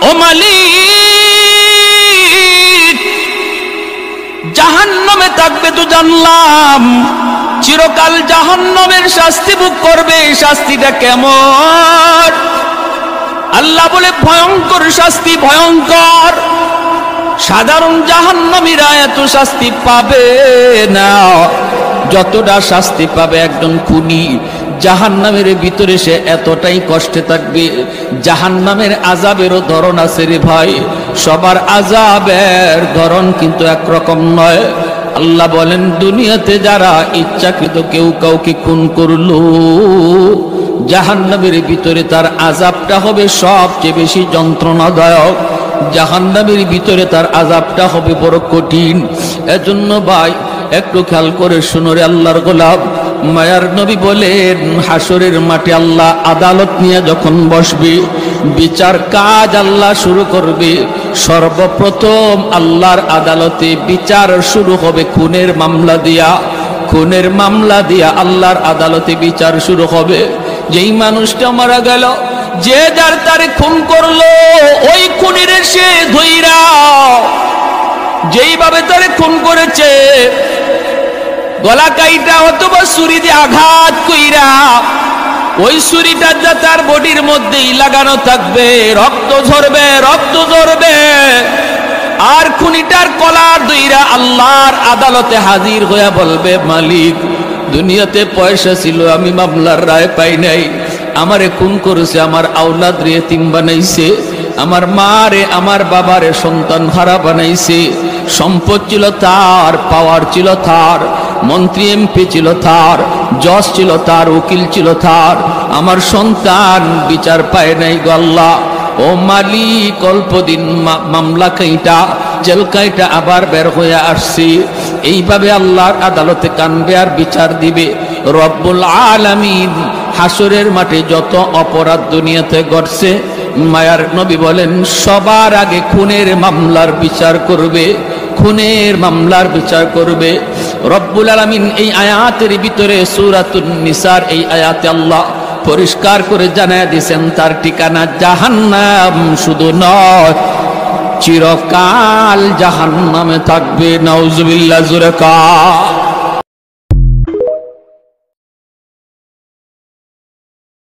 ও মালিক, জাহান্নামে থাকবে তো জানলাম, চিরকাল জাহান্নামের শাস্তি ভোগ করবে। শাস্তিটা কেমন? আল্লাহ বলে ভয়ঙ্কর শাস্তি, ভয়ঙ্কর। সাধারণ জাহান্নামীরা এত শাস্তি পাবে না যতটা শাস্তি পাবে একজন খুনি। জাহান্নামের ভিতরে সে এতটাই কষ্টে থাকবে। জাহান্নামের আযাবেরও ধরন আছে রে ভাই, সবার আযাবের ধরন কিন্তু একরকম নয়। আল্লাহ বলেন, দুনিয়াতে যারা ইচ্ছাকৃত কেউ কাউকে খুন করলো, জাহান্নামের ভিতরে তার আযাবটা হবে সবচেয়ে বেশি যন্ত্রণাদায়ক। জাহান্নামের ভিতরে তার আযাবটা হবে বড় কঠিন। এজন্য ভাই একটু খেয়াল করে শুনো রে আল্লাহর গোলাম। মায়ার নবী বলেন, হাসরের মাঠে আল্লাহ আদালত নিয়ে যখন বসবে, বিচার কাজ আল্লাহ শুরু করবে, সর্বপ্রথম আল্লাহর আদালতে বিচার শুরু হবে খুনের মামলা দিয়া। খুনের মামলা দিয়া আল্লাহর আদালতে বিচার শুরু হবে। যেই মানুষটা মারা গেল, যে যার তারে খুন করলো, ওই খুনির সে ধইরা যেইভাবে তারে খুন করেছে, গলা কাইটা অথবা ছুরি দিয়ে আঘাত কইরা ওই ছুরিটা যা তার বডির মধ্যেই লাগানো থাকবে, রক্ত ঝরবে, রক্ত ঝরবে। আর খুনিটার কলার ধইরা আল্লাহর আদালতে হাজির হইয়া বলবে, মালিক, দুনিয়াতে পয়সা ছিল, আমি মামলার রায় পাই নাই, আমারে খুন করেছে, আমার আওলাদ রে এতিম বানাইছে, আমার মা রে আমার বাবারে সন্তান হারা বানাইছে। সম্পদ ছিল তার, পাওয়ার ছিল তার, মন্ত্রী এমপি ছিল তার, জজ ছিল তার, উকিল ছিল তার, আমার সন্তান বিচার পায় নাই গো আল্লাহ। ও মালিক, অল্প দিন মামলা কাইটা, জেল কাইটা আবার বের হয়ে আসছি। এইভাবে আল্লাহর আদালতে কানবে আর বিচার দিবে। রব্বুল আলামিন হাসরের মাঠে যত অপরাধ দুনিয়াতে ঘটছে, মায়ার নবী বলেন, সবার আগে খুনের মামলার বিচার করবে, খুনের মামলার বিচার করবে। রব্বুল আলামিন এই আয়াতের ভিতরে সূরাতুন নিসার এই আয়াতে আল্লাহ পরিষ্কার করে জানায় দিয়েছেন, তার ঠিকানা জাহান্নাম শুধু নয়, চিরকাল জাহান্নামে থাকবে। নাউজুবিল্লাহ, জোরে কার।